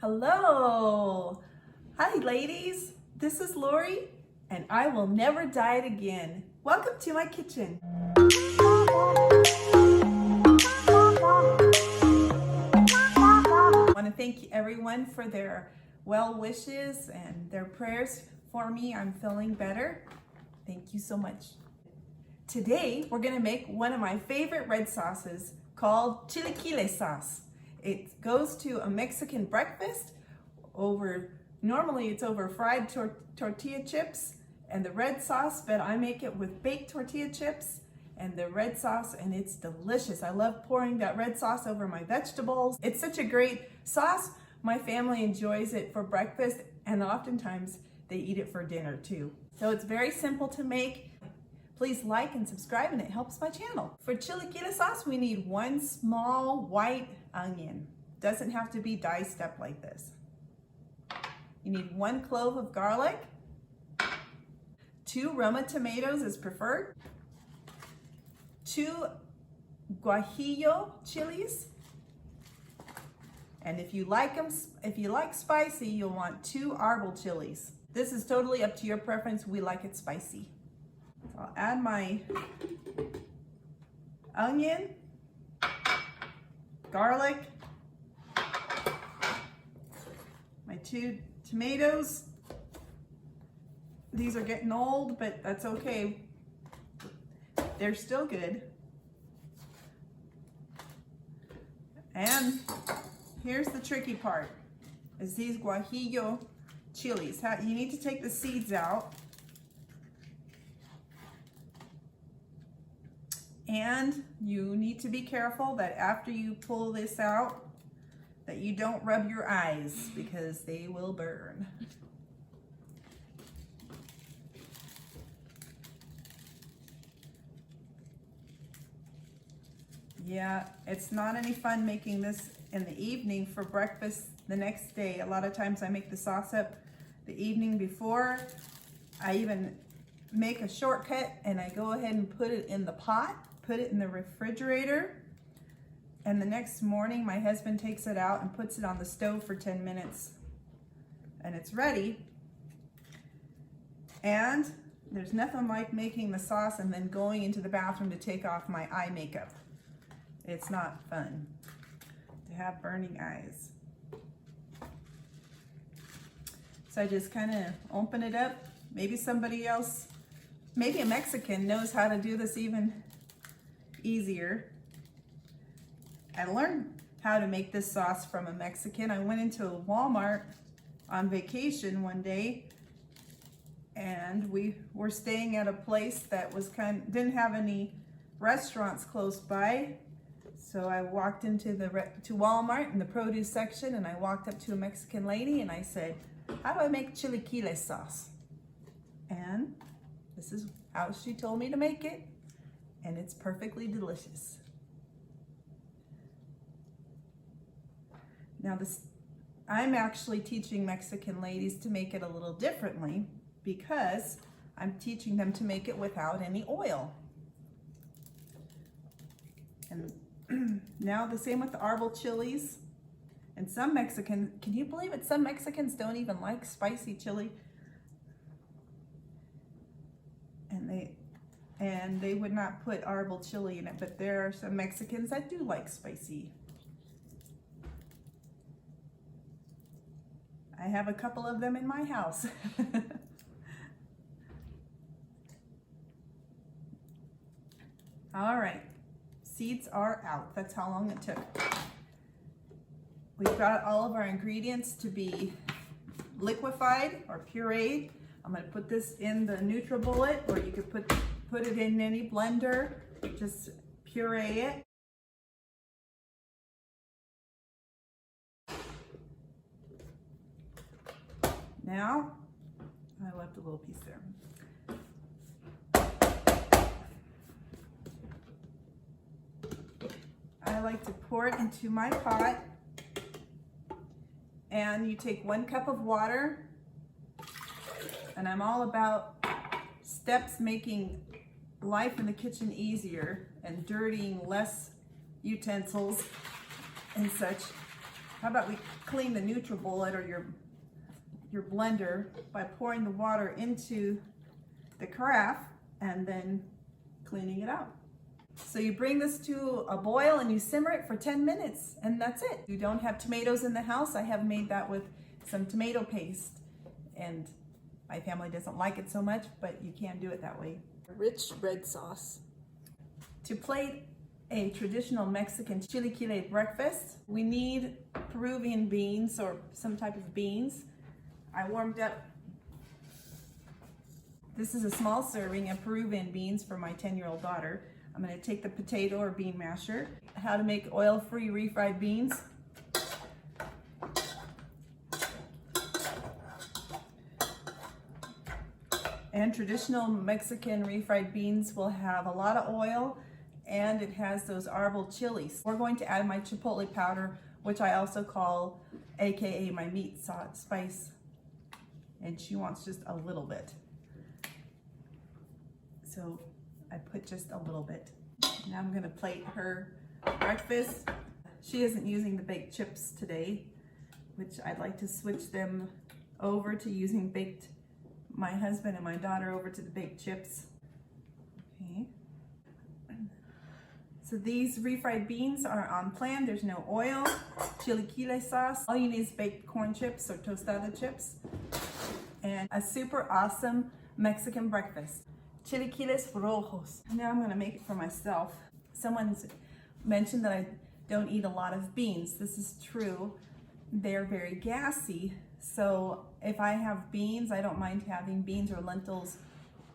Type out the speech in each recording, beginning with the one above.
Hello! Hi ladies, this is Lori and I will never diet again. Welcome to my kitchen. I want to thank everyone for their well wishes and their prayers for me. I'm feeling better. Thank you so much. Today we're going to make one of my favorite red sauces called Chilaquiles sauce. It goes to a Mexican breakfast normally it's over fried tortilla chips and the red sauce, but I make it with baked tortilla chips and the red sauce, and it's delicious. I love pouring that red sauce over my vegetables. It's such a great sauce. My family enjoys it for breakfast and oftentimes they eat it for dinner too. So it's very simple to make. Please like and subscribe and it helps my channel. For chilaquile sauce, we need one small white onion. Doesn't have to be diced up like this. You need 1 clove of garlic. 2 Roma tomatoes is preferred. 2 guajillo chilies. And if you like spicy, you'll want 2 árbol chilies. This is totally up to your preference. We like it spicy. I'll add my onion, garlic, my 2 tomatoes. These are getting old, but that's okay. They're still good. And here's the tricky part, is these guajillo chilies. You need to take the seeds out. And you need to be careful that after you pull this out, that you don't rub your eyes because they will burn. Yeah, it's not any fun making this in the evening for breakfast the next day. A lot of times I make the sauce up the evening before. I even make a shortcut and I go ahead and put it in the pot, put it in the refrigerator, and the next morning my husband takes it out and puts it on the stove for 10 minutes and it's ready. And there's nothing like making the sauce and then going into the bathroom to take off my eye makeup. It's not fun to have burning eyes. So I just kind of open it up. Maybe somebody else, maybe a Mexican, knows how to do this even easier. I learned how to make this sauce from a Mexican. I went into a Walmart on vacation one day and we were staying at a place that was didn't have any restaurants close by. So I walked into to Walmart in the produce section and I walked up to a Mexican lady and I said, "How do I make chilaquiles sauce?" And this is how she told me to make it, and it's perfectly delicious. Now I'm actually teaching Mexican ladies to make it a little differently because I'm teaching them to make it without any oil. And now the same with the árbol chilies. And some Mexicans, can you believe it? Some Mexicans don't even like spicy chili. And they would not put árbol chili in it, but there are some Mexicans that do like spicy. I have a couple of them in my house. All right, seeds are out. That's how long it took. We've got all of our ingredients to be liquefied or pureed. I'm going to put this in the NutriBullet, or you could put it in any blender. Just puree it. Now, I left a little piece there. I like to pour it into my pot, and you take 1 cup of water, and I'm all about steps making life in the kitchen easier and dirtying less utensils and such. How about we clean the NutriBullet or your blender by pouring the water into the carafe and then cleaning it out. So you bring this to a boil and you simmer it for 10 minutes and that's it. You don't have tomatoes in the house. I have made that with some tomato paste and my family doesn't like it so much, but you can do it that way. Rich red sauce. To plate a traditional Mexican chilaquile breakfast, we need Peruvian beans or some type of beans. I warmed up. This is a small serving of Peruvian beans for my 10-year-old daughter. I'm going to take the potato or bean masher. How to make oil-free refried beans. And traditional Mexican refried beans will have a lot of oil and it has those árbol chilies. We're going to add my chipotle powder, which I also call AKA my meat spice. And she wants just a little bit. So I put just a little bit. Now I'm gonna plate her breakfast. She isn't using the baked chips today, which I'd like to switch them over to using my husband and my daughter over to the baked chips. Okay. So these refried beans are on plan. There's no oil, chilaquile sauce. All you need is baked corn chips or tostada chips. And a super awesome Mexican breakfast. Chilaquiles Rojos. Now I'm gonna make it for myself. Someone's mentioned that I don't eat a lot of beans. This is true. They're very gassy. So if I have beans, I don't mind having beans or lentils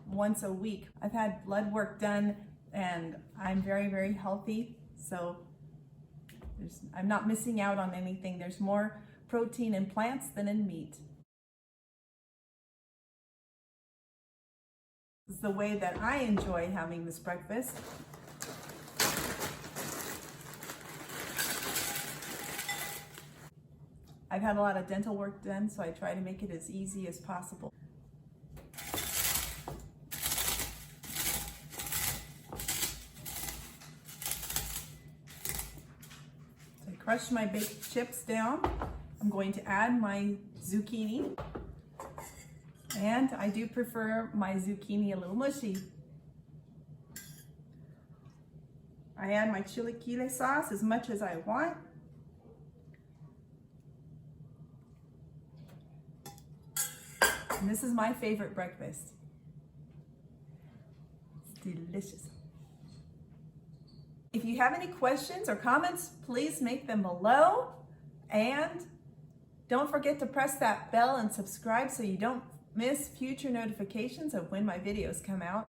once a week. I've had blood work done and I'm very, very healthy. So I'm not missing out on anything. There's more protein in plants than in meat. This is the way that I enjoy having this breakfast. I've had a lot of dental work done, so I try to make it as easy as possible. So I crushed my baked chips down. I'm going to add my zucchini. And I do prefer my zucchini a little mushy. I add my chilaquile sauce as much as I want. And this is my favorite breakfast. It's delicious. If you have any questions or comments, please make them below. And don't forget to press that bell and subscribe so you don't miss future notifications of when my videos come out.